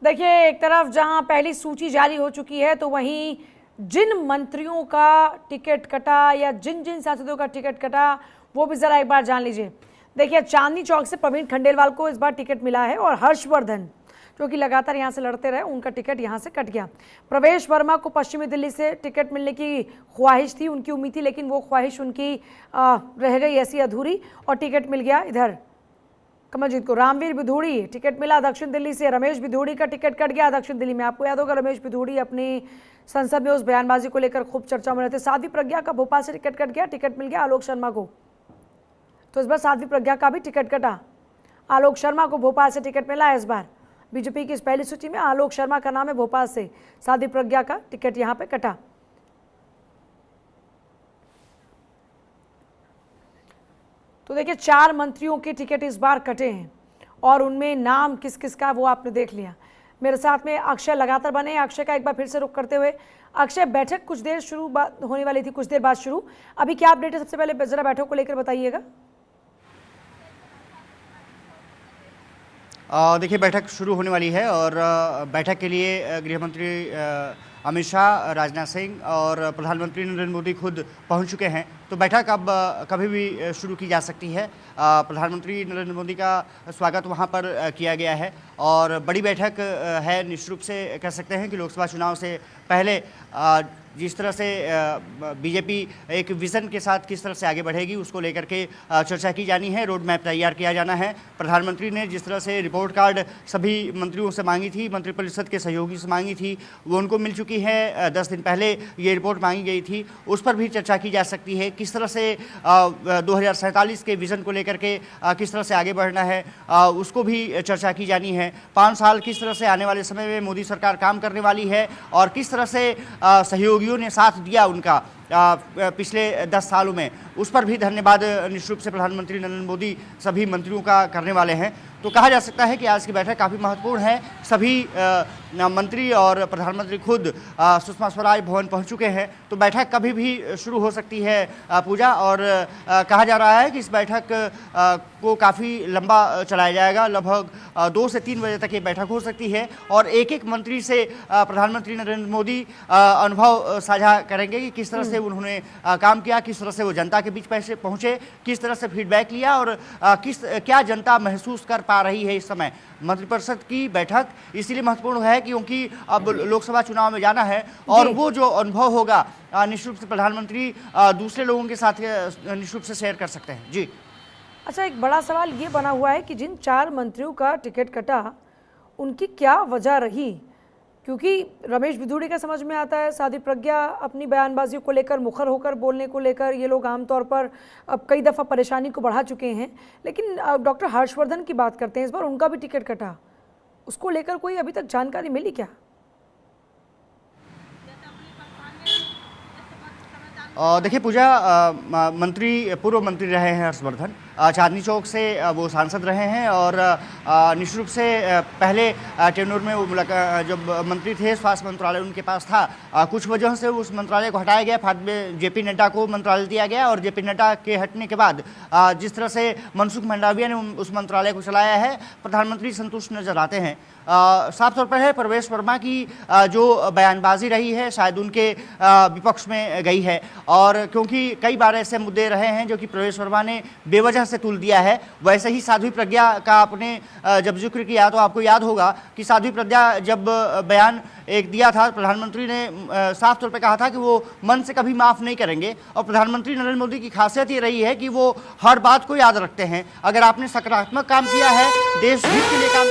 देखिए, एक तरफ जहां पहली सूची जारी हो चुकी है तो वहीं जिन मंत्रियों का टिकट कटा या जिन जिन सांसदों का टिकट कटा वो भी जरा एक बार जान लीजिए। देखिए, चांदनी चौक से प्रवीण खंडेलवाल को इस बार टिकट मिला है और हर्षवर्धन जो कि लगातार यहां से लड़ते रहे उनका टिकट यहां से कट गया। प्रवेश वर्मा को पश्चिमी दिल्ली से टिकट मिलने की ख्वाहिश थी, उनकी उम्मीद थी, लेकिन वो ख्वाहिश उनकी रह गई ऐसी अधूरी और टिकट मिल गया इधर कमलजीत को। रामवीर बिधूड़ी टिकट मिला दक्षिण दिल्ली से। रमेश बिधूड़ी का टिकट कट गया दक्षिण दिल्ली में। आपको याद होगा रमेश बिधूड़ी अपनी संसद में उस बयानबाजी को लेकर खूब चर्चा में रहे थे। साध्वी प्रज्ञा का भोपाल से टिकट कट गया, टिकट मिल गया आलोक शर्मा को। तो इस बार साध्वी प्रज्ञा का भी टिकट कटा। आलोक शर्मा को भोपाल से टिकट मिला है इस बार। बीजेपी की इस पहली सूची में आलोक शर्मा का नाम है भोपाल से। साध्वी प्रज्ञा का टिकट यहाँ पे कटा। तो देखिए, 4 मंत्रियों के टिकट इस बार कटे हैं और उनमें नाम किस किस का वो आपने देख लिया। मेरे साथ में अक्षय लगातार बने हैं। अक्षय का एक बार फिर से रुख करते हुए, अक्षय बैठक कुछ देर शुरू होने वाली थी, कुछ देर बाद शुरू, अभी क्या अपडेट है? सबसे पहले जरा बैठक को लेकर बताइएगा। देखिए, बैठक शुरू होने वाली है और बैठक के लिए गृह मंत्री अमित शाह, राजनाथ सिंह और प्रधानमंत्री नरेंद्र मोदी खुद पहुंच चुके हैं। तो बैठक अब कभी भी शुरू की जा सकती है। प्रधानमंत्री नरेंद्र मोदी का स्वागत वहां पर किया गया है और बड़ी बैठक है। निश्चित रूप से कह सकते हैं कि लोकसभा चुनाव से पहले जिस तरह से बीजेपी एक विज़न के साथ किस तरह से आगे बढ़ेगी उसको लेकर के चर्चा की जानी है। रोड मैप तैयार किया जाना है। प्रधानमंत्री ने जिस तरह से रिपोर्ट कार्ड सभी मंत्रियों से मांगी थी, मंत्रिपरिषद के सहयोगी से मांगी थी, वो उनको मिल चुकी है। 10 दिन पहले ये रिपोर्ट मांगी गई थी, उस पर भी चर्चा की जा सकती है। किस तरह से 2047 के विज़न को लेकर के किस तरह से आगे बढ़ना है उसको भी चर्चा की जानी है। 5 साल किस तरह से आने वाले समय में मोदी सरकार काम करने वाली है और किस तरह से सहयोगियों ने साथ दिया उनका पिछले 10 सालों में, उस पर भी धन्यवाद निश्चित रूप से प्रधानमंत्री नरेंद्र मोदी सभी मंत्रियों का करने वाले हैं। तो कहा जा सकता है कि आज की बैठक काफ़ी महत्वपूर्ण है। सभी मंत्री और प्रधानमंत्री खुद सुषमा स्वराज भवन पहुंच चुके हैं। तो बैठक कभी भी शुरू हो सकती है पूजा, और कहा जा रहा है कि इस बैठक को काफ़ी लंबा चलाया जाएगा। लगभग 2 से 3 बजे तक ये बैठक हो सकती है और एक एक मंत्री से प्रधानमंत्री नरेंद्र मोदी अनुभव साझा करेंगे कि किस तरह से उन्होंने काम किया, किस तरह से वो जनता के बीच पैसे पहुंचे, किस तरह से फीडबैक लिया और क्या जनता महसूस कर पा रही है इस समय। मंत्रिपरिषद की बैठक इसीलिए महत्वपूर्ण है क्योंकि अब लोकसभा चुनाव में जाना है और वो जो अनुभव होगा निश्चित रूप से प्रधानमंत्री दूसरे लोगों के साथ निश्चित रूप से शेयर कर सकते हैं। जी अच्छा, एक बड़ा सवाल ये बना हुआ है कि जिन 4 मंत्रियों का टिकट कटा उनकी क्या वजह रही, क्योंकि रमेश बिधूड़ी का समझ में आता है, साध्वी प्रज्ञा अपनी बयानबाजी को लेकर मुखर होकर बोलने को लेकर ये लोग आमतौर पर अब कई दफ़ा परेशानी को बढ़ा चुके हैं, लेकिन डॉक्टर हर्षवर्धन की बात करते हैं, इस बार उनका भी टिकट कटा, उसको लेकर कोई अभी तक जानकारी मिली क्या? देखिए पूजा, पूर्व मंत्री रहे हैं हर्षवर्धन। चांदनी चौक से वो सांसद रहे हैं और निश्चित रूप से पहले टेन्योर में वो जब मंत्री थे स्वास्थ्य मंत्रालय उनके पास था, कुछ वजहों से उस मंत्रालय को हटाया गया। बाद में जेपी नड्डा को मंत्रालय दिया गया और जेपी नड्डा के हटने के बाद जिस तरह से मनसुख मंडाविया ने उस मंत्रालय को चलाया है, प्रधानमंत्री संतुष्ट नजर आते हैं। साफ तौर पर है प्रवेश वर्मा की जो बयानबाजी रही है शायद उनके विपक्ष में गई है, और क्योंकि कई बार ऐसे मुद्दे रहे हैं जो कि प्रवेश वर्मा ने बेवजह से तुल दिया है। वैसे ही साध्वी प्रज्ञा का आपने जब जिक्र किया तो आपको याद होगा कि साध्वी प्रज्ञा जब बयान एक दिया था, प्रधानमंत्री ने साफ तौर पे कहा था कि वो मन से कभी माफ़ नहीं करेंगे। और प्रधानमंत्री नरेंद्र मोदी की खासियत ये रही है कि वो हर बात को याद रखते हैं। अगर आपने सकारात्मक काम किया है, देश हित के लिए काम